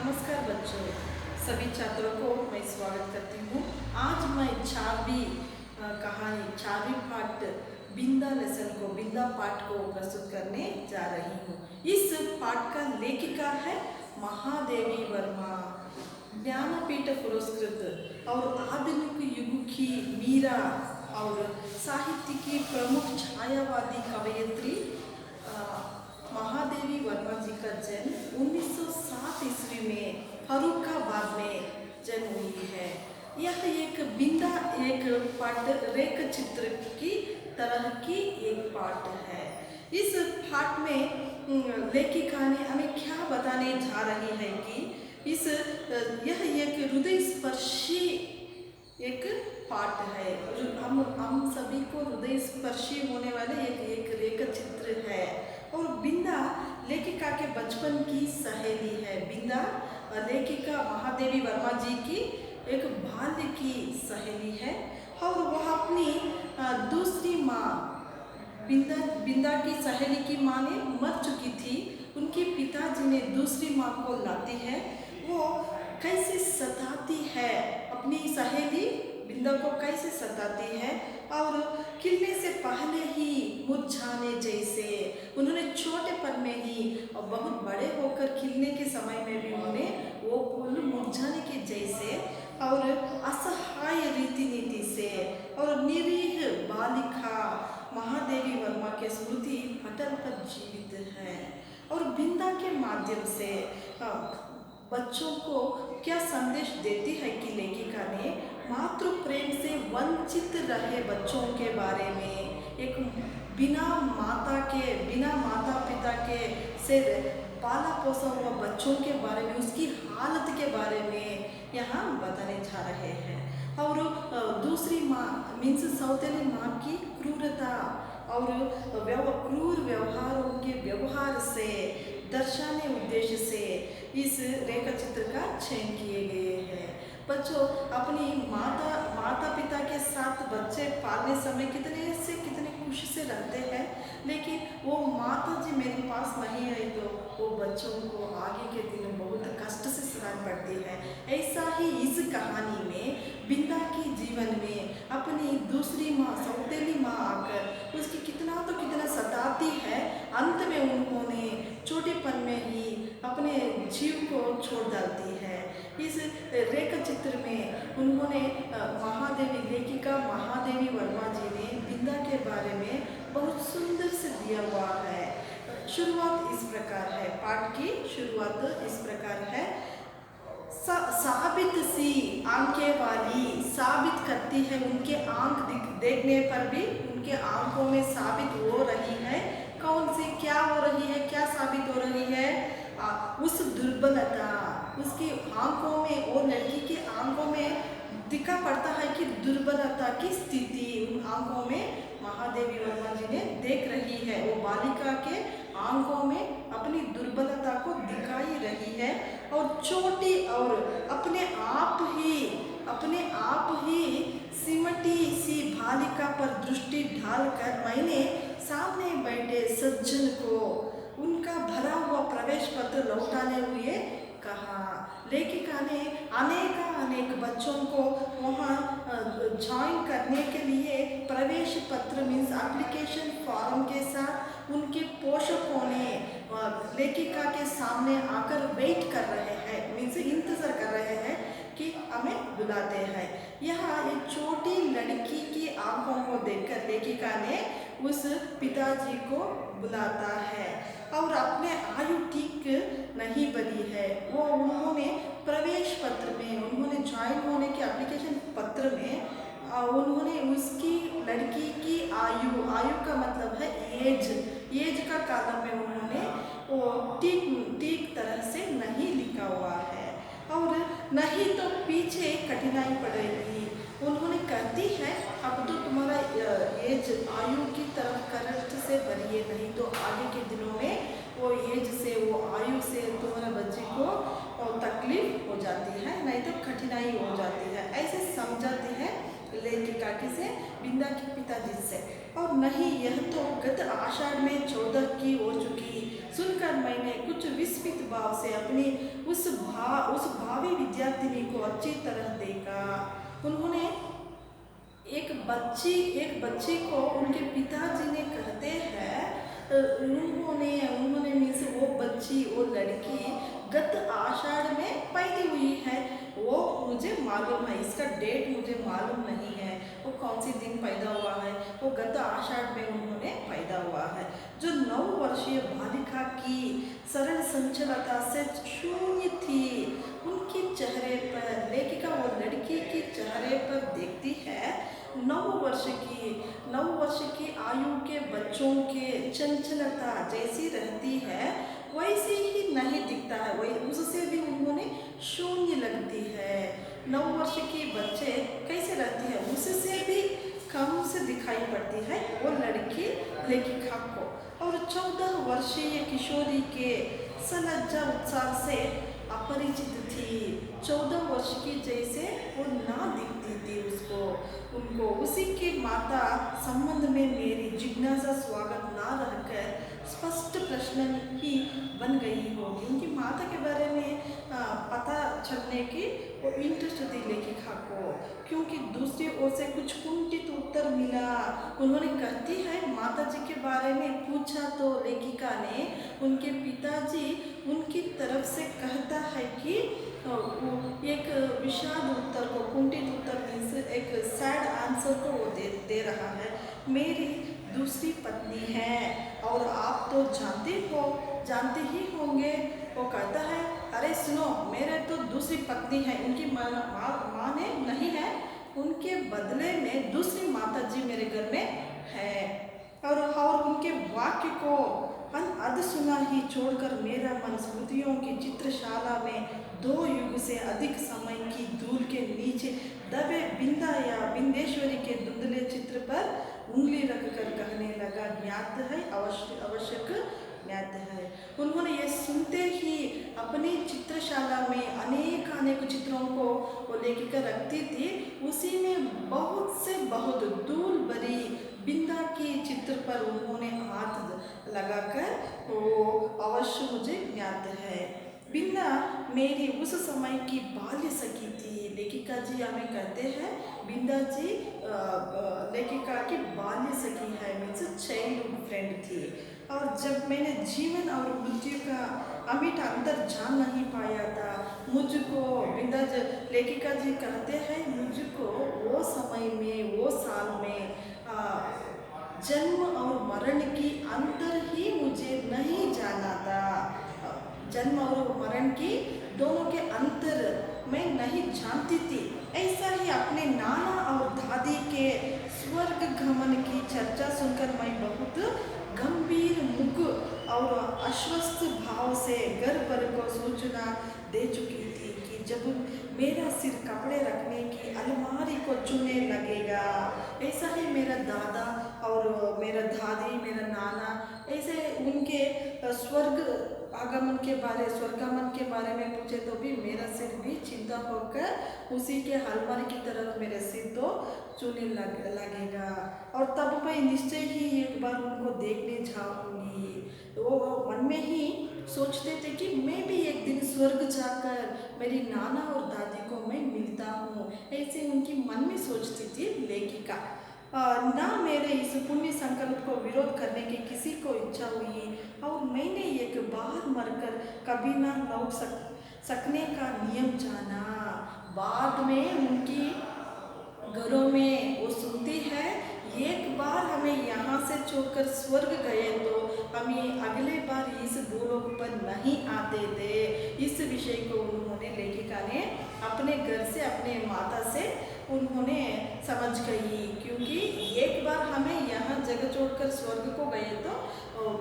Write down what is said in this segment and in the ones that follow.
नमस्कार बच्चों, सभी छात्रों को मैं स्वागत करती हूँ। आज मैं चारवीं कहानी चारवीं पाठ बिंदा बिंदा पाठ को प्रस्तुत करने जा रही हूँ। इस पाठ का लेखिका है महादेवी वर्मा, ज्ञानपीठ पुरस्कृत और आधुनिक युग की मीरा और साहित्य की प्रमुख छायावादी कवयित्री महादेवी वर्मा जी का जन्म 1907 ईस्वी में फर्रुखाबाद में जन्म हुई है। यह एक बिंदा एक पाठ रेख चित्र की तरह की एक पाठ है। इस पाठ में लेखिका ने हमें क्या बताने जा रही है कि यह एक हृदय स्पर्शी एक पाठ है। हम सभी को हृदय स्पर्शी होने वाले एक रेखा चित्र है। और बिंदा लेखिका के बचपन की सहेली है। बिंदा लेखिका महादेवी वर्मा जी की एक बाल्य की सहेली है और वह अपनी दूसरी माँ बिंदा की सहेली की माँ ने मर चुकी थी। उनके पिताजी ने दूसरी माँ को लाती है। वो कैसे सताती है अपनी सहेली बिंदा को, कैसे सताती है और खिलने से पहले ही मुरझाने जैसे। उन्होंने छोटेपन में ही और बहुत बड़े होकर खिलने के समय में भी उन्हें वो फूल मुरझाने के जैसे और असहाय रीति नीति से और निरीह बालिका महादेवी वर्मा के स्मृति पटल पर जीवित है। और बिंदा के माध्यम से बच्चों को क्या संदेश देती है कि लेखिका ने मातृ प्रेम से वंचित रहे बच्चों के बारे में, एक बिना माता पिता के से पाला पोसा हुआ बच्चों के बारे में, उसकी हालत के बारे में यहाँ बताने जा रहे हैं। और दूसरी माँ मीन्स सौतेली माँ की क्रूरता और क्रूर व्यवहारों के व्यवहार से दर्शाने उद्देश्य से इस रेखा चित्र का चयन किए गए हैं। बच्चों अपनी माता पिता के साथ बच्चे पालने समय कितने खुशी से रहते हैं, लेकिन वो माता जी मेरे पास नहीं है तो वो बच्चों को आगे के दिन में बहुत कष्ट से सहन पड़ती है। ऐसा ही इस कहानी में बिंदा के जीवन में अपनी दूसरी माँ सौतेली माँ आकर उसकी कितना सताती है। अंत में उन्होंने छोटेपन में ही अपने जीव को छोड़ डालती है। इस रेखा चित्र में उन्होंने लेखिका महादेवी वर्मा जी ने बिंदा के बारे में बहुत सुंदर से दिया हुआ है। शुरुआत इस प्रकार है, पाठ की शुरुआत इस प्रकार है। साबित सी आंखें वाली साबित करती है, उनके आंख देखने पर भी उनके आंखों में साबित हो रही है। कौन सी क्या हो रही है, क्या साबित हो रही है? उस दुर्बलता उसकी आंखों में और लड़की की आंखों में दिखा पड़ता है कि दुर्बलता की स्थिति उन आंखों में महादेवी वर्मा जी ने देख रही है। वो बालिका के आंखों में अपनी दुर्बलता को दिखाई रही है और छोटी और अपने आप ही सिमटी सी बालिका पर दृष्टि डालकर मैंने सामने बैठे सज्जन को उनका भरा हुआ प्रवेश पत्र लौटाने हुए कहा। लेखिका ने अनेक बच्चों को वहाँ ज्वाइन करने के लिए प्रवेश पत्र मीन्स एप्लीकेशन फॉर्म के साथ उनके पोषकों ने लेखिका के सामने आकर वेट कर रहे हैं, मीन्स इंतजार कर रहे हैं कि हमें बुलाते हैं। यहाँ एक छोटी लड़की की आंखों को देखकर लेखिका ने उस पिताजी को बुलाता है और अपने आयु ठीक नहीं बनी है वो उन्होंने प्रवेश पत्र में उन्होंने ज्वाइन होने के एप्लीकेशन पत्र में उन्होंने उसकी लड़की की आयु का मतलब है एज का कॉलम में उन्होंने वो ठीक तरह से नहीं लिखा हुआ है और नहीं तो पीछे कठिनाई पड़ेगी। उन्होंने कहती है अब तो तुम्हारा एज आयु की तरफ करेक्ट से बढ़िए, नहीं तो आगे के दिनों में वो एज से वो आयु से तुम्हारा बच्चे को तकलीफ हो जाती है, नहीं तो कठिनाई हो जाती है। ऐसे समझाती है लेखिका से बिंदा के पिताजी से। और नहीं, यह तो गत आषाढ़ में 14 की हो चुकी सुनकर मैंने कुछ विस्मित भाव से अपनी उस भावी विद्यार्थिनी को अच्छी तरह देखा। उन्होंने एक बच्ची को उनके पिताजी ने कहते हैं, उन्होंने मीन्स वो बच्ची, वो लड़की गत आषाढ़ में पैदा हुई है। वो मुझे मालूम है, इसका डेट मुझे मालूम नहीं है, वो कौन सी दिन पैदा हुआ है। वो गत आषाढ़ में उन्होंने पैदा हुआ है। जो 9 वर्षीय बालिका की सरल संचलता से शून्य थी, उनके चेहरे पर, लेखिका वो लड़की के चेहरे पर देखती है 9 वर्ष की आयु के बच्चों के चंचलता जैसी रहती है वैसे ही नहीं दिखता है, वही उससे भी उन्होंने शून्य लगती है। 9 वर्ष की बच्चे कैसे रहती है उससे भी कम से दिखाई पड़ती है वो लड़की लेखिका को। और 14 वर्षीय किशोरी के सलज्जा उत्साह से अपरिचित थी। 14 वर्ष की जैसे वो ना दिखती थी उनको। उसी के माता संबंध में मेरी जिज्ञासा स्वागत ना रहकर स्पष्ट प्रश्न ही बन गई होगी। उनकी माता के बारे में पता चलने की वो इंटरेस्ट थी लेखिका को, क्योंकि दूसरी ओर से कुछ कुंठित उत्तर मिला। उन्होंने कहती है माता जी के बारे में पूछा तो लेखिका ने उनके पिताजी उनकी तरफ से कहता है कि एक विषाद उत्तर को, कुंठित उत्तर मीन्स एक सैड आंसर को वो दे रहा है। मेरी दूसरी पत्नी है और आप तो जानते ही होंगे। वो कहता है अरे सुनो, मेरे तो दूसरी पत्नी है, उनकी माँ ने नहीं है, उनके बदले में दूसरी माता जी मेरे घर में है। और उनके वाक्य को अध सुना ही छोड़कर मेरा मन स्मृतियों की चित्रशाला में 2 युग से अधिक समय की धूल के नीचे दबे बिंदा या बिंदेश्वरी के धुंधले चित्र पर उंगली रखकर कहने लगा, ज्ञात है, आवश्यक ज्ञात है। उन्होंने ये सुनते ही अपनी चित्रशाला में अनेक चित्रों को वो लेखिका रखती थी। उसी में बहुत धूल भरी बिंदा की चित्र पर उन्होंने हाथ लगाकर वो अवश्य मुझे ज्ञात है। बिंदा मेरी उस समय की बाल्य सखी थी। लेखिका जी हमें कहते हैं बिंदा जी लेखिका की बाल्य सखी है, मीन्स चाइल्डहुड फ्रेंड थी। और जब मैंने जीवन और मृत्यु का अमिट अंतर जान नहीं पाया था, मुझको बिंदा लेखिका जी कहते हैं मुझको वो समय में, वो साल में जन्म और मरण की अंतर ही मुझे नहीं जाना था। जन्म और मरण की दोनों के अंतर मैं नहीं जानती थी। ऐसा ही अपने नाना और दादी के स्वर्ग गमन की चर्चा सुनकर मैं बहुत गंभीर मुख और आश्वस्त भाव से घर पर को सूचना दे चुकी थी कि जब मेरा सिर कपड़े रखने की अलमारी को चुनने लगेगा। ऐसा ही मेरा दादा और मेरा दादी, मेरा नाना, ऐसे उनके स्वर्गगमन के बारे में पूछे तो भी मेरा सिर भी चिंता होकर उसी के अलमारी की तरफ मेरे सिर तो चुनने लगेगा। और तब मैं निश्चय ही एक बार उनको देखने जाऊंगी। वो मन में ही सोचते थे कि मैं भी एक दिन स्वर्ग जाकर मेरी नाना और दादी को मैं मिलता हूँ, ऐसे उनकी मन में सोचती थी लेखिका। ना मेरे इस पुण्य संकल्प को विरोध करने की किसी को इच्छा हुई और मैंने एक बार मरकर कभी ना लौट सकने का नियम जाना। बाद में उनकी घरों में वो सुनती है, एक बार हमें यहाँ से छोड़कर स्वर्ग गए तो हमें अगले बार इस भूलोक पर नहीं आते थे। इस विषय को उन्होंने, लेखिका ने अपने घर से, अपने माता से उन्होंने समझ गई, क्योंकि एक बार हमें यहाँ जगह छोड़कर स्वर्ग को गए तो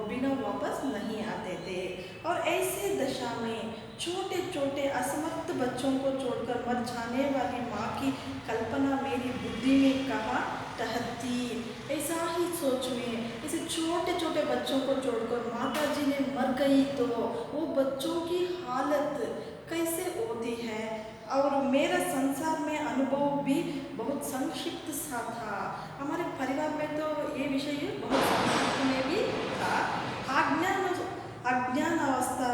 बिना वापस नहीं आते थे। और ऐसे दशा में छोटे छोटे असमर्थ बच्चों को छोड़कर मर जाने वाली माँ की कल्पना मेरी बुद्धि में कहाँ टहलती। ऐसा ही सोच में ऐसे छोटे छोटे बच्चों को छोड़कर माता जी ने मर गई तो वो बच्चों की हालत कैसे होती है। और मेरा संसार में अनुभव भी बहुत संक्षिप्त सा था। हमारे परिवार में तो ये विषय बहुत संक्षिप्त में भी था। अज्ञान अवस्था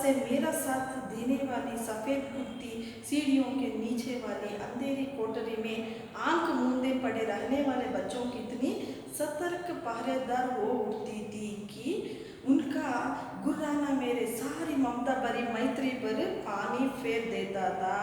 से मेरा साथ देने वाली सफ़ेद कुत्ती सीढ़ियों के नीचे वाली अंधेरी कोठरी में आंख मूंदे पड़े रहने वाले बच्चों की इतनी सतर्क पहरेदार हो उठती थी कि उनका गुर्राना मेरे सारी ममता भरी मैत्री पर पानी फेर देता था।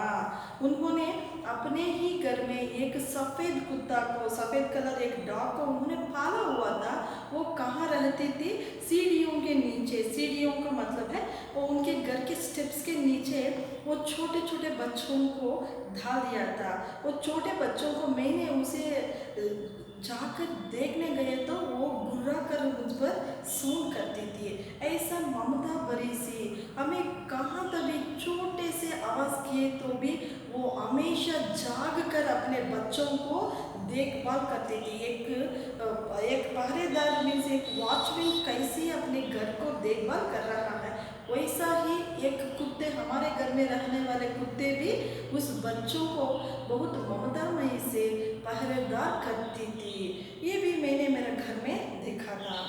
उन्होंने अपने ही घर में एक सफ़ेद कुत्ता को, सफ़ेद कलर एक डॉग को उन्होंने पाला हुआ था। वो कहाँ रहती थी? सीढ़ियों के नीचे। सीढ़ियों का मतलब है वो उनके घर के स्टेप्स के नीचे वो छोटे छोटे बच्चों को डाल दिया था। वो छोटे बच्चों को मैंने उसे जाकर देखने गए तो वो गुर्रा कर मुझ पर सूंघ करती थी। ऐसा ममता भरी सी हमें कहाँ तभी छोटे से आवाज़ किए तो भी वो हमेशा जाग कर अपने बच्चों को देखभाल करती थी। एक पहरेदार में से एक वॉचमैन कैसे अपने घर को देखभाल कर रहा है, वैसा ही एक कुत्ते, हमारे घर में रहने वाले कुत्ते भी उस बच्चों को बहुत ममतामयी से पहरेदार करती थी। ये भी मैंने मेरे घर में देखा था।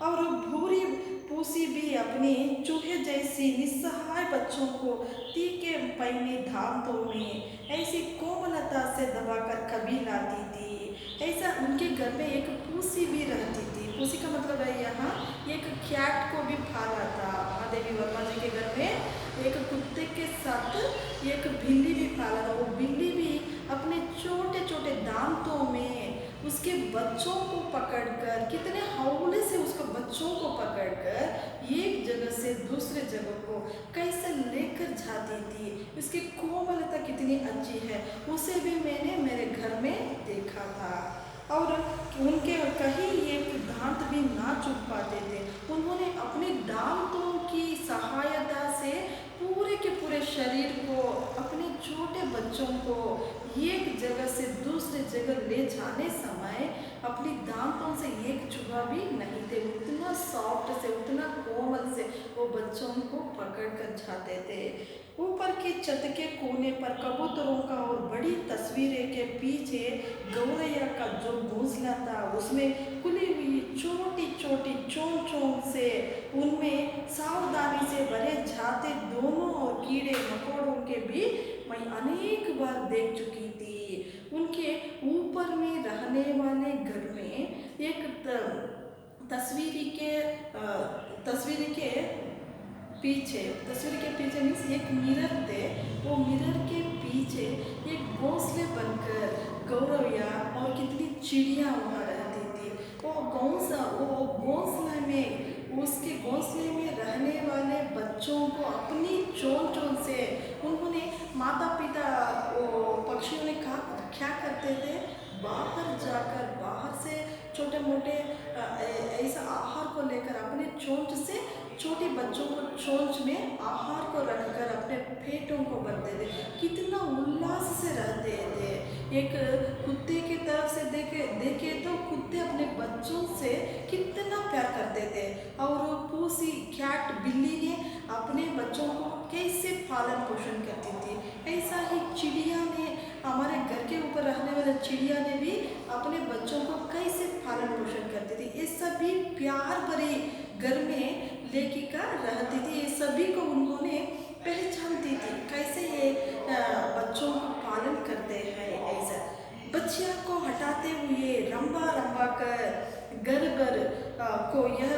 और भूरी पूसी भी अपनी चूहे जैसी निस्सहाय बच्चों को तीखे पैनी धामों में ऐसी कोमलता से दबाकर कभी लाती थी। ऐसा उनके घर में एक पूसी भी रहती थी। पूसी का मतलब है यहाँ एक कैट को भी पाला था। महादेवी वर्मा जी के घर में एक कुत्ते के साथ एक बिल्ली भी पाला था। वो बिल्ली भी अपने छोटे छोटे दांतों में उसके बच्चों को पकड़कर, कितने हौले से उसके बच्चों को पकड़कर एक जगह से दूसरे जगह को कैसे लेकर जाती थी। उसकी कोमलता कितनी अच्छी है, उसे भी मैंने मेरे घर में देखा था। और उनके कहीं एक दांत भी ना चुभ पाते थे। उन्होंने अपने दांतों की सहायता से पूरे के पूरे शरीर को, अपने छोटे बच्चों को एक जगह से दूसरे जगह ले जाने समय अपनी दांतों से एक चुभा भी नहीं थे। उतना सॉफ्ट से, उतना कोमल से वो बच्चों को पकड़ कर जाते थे। ऊपर के छत के कोने पर कबूतरों का और बड़ी तस्वीरें के पीछे गौरैया का जो घोंसला था, उसमें खुली हुई छोटी छोटी चोंचों से उनमें सावधानी से भरे जाते दोनों और कीड़े मकोड़ों के भी मैं अनेक बार देख चुकी थी। उनके ऊपर में रहने वाले घर में एक तस्वीर के पीछे मीन्स एक मिरर थे। वो मिरर के पीछे एक घोंसले बनकर गौरैया और कितनी चिड़िया वहाँ रहती थी। वो घोंसले में, उसके घोंसले में रहने वाले बच्चों को अपनी चोंचों से उन्होंने, माता पिता वो पक्षियों ने क्या करते थे, बाहर से छोटे मोटे ऐसा आहार को लेकर अपने चोंच से छोटे बच्चों को चोंच में आहार को रखकर अपने पेटों को भरते थे। कितना उल्लास से रहते थे। एक कुत्ते की तरफ से देखे तो कुत्ते अपने बच्चों से कितना प्यार करते थे। और पूसी कैट बिल्ली ने अपने बच्चों को कैसे पालन पोषण करती थी, ऐसा ही चिड़िया ने, हमारे घर के ऊपर रहने वाले चिड़िया ने भी अपने बच्चों को कैसे पालन पोषण करती थी। ये सभी प्यार भरे घर में लेखिका रहती थी। ये सभी को उन्होंने पहचानती थी, कैसे ये बच्चों को पालन करते हैं। ऐसा बच्चियों को हटाते हुए रंबा कर घर को यह